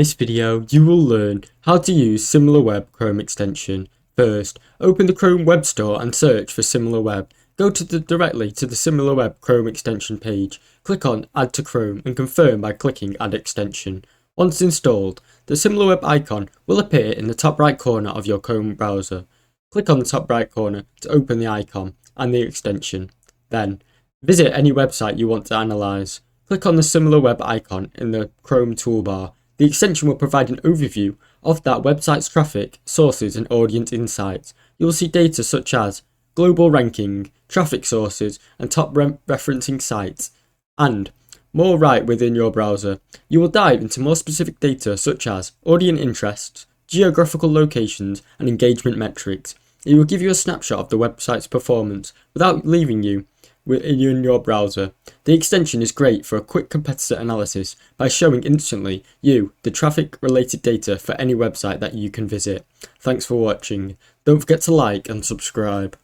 In this video, you will learn how to use SimilarWeb Chrome extension. First, open the Chrome Web Store and search for SimilarWeb. Go directly to the SimilarWeb Chrome extension page. Click on Add to Chrome and confirm by clicking Add Extension. Once installed, the SimilarWeb icon will appear in the top right corner of your Chrome browser. Click on the top right corner to open the icon and the extension. Then, visit any website you want to analyze. Click on the SimilarWeb icon in the Chrome toolbar. The extension will provide an overview of that website's traffic, sources and audience insights. You will see data such as global ranking, traffic sources and top referencing sites, and more right within your browser. You will dive into more specific data such as audience interests, geographical locations and engagement metrics. It will give you a snapshot of the website's performance without leaving you in your browser. The extension is great for a quick competitor analysis by showing instantly the traffic related data for any website that you can visit. Thanks for watching. Don't forget to like and subscribe.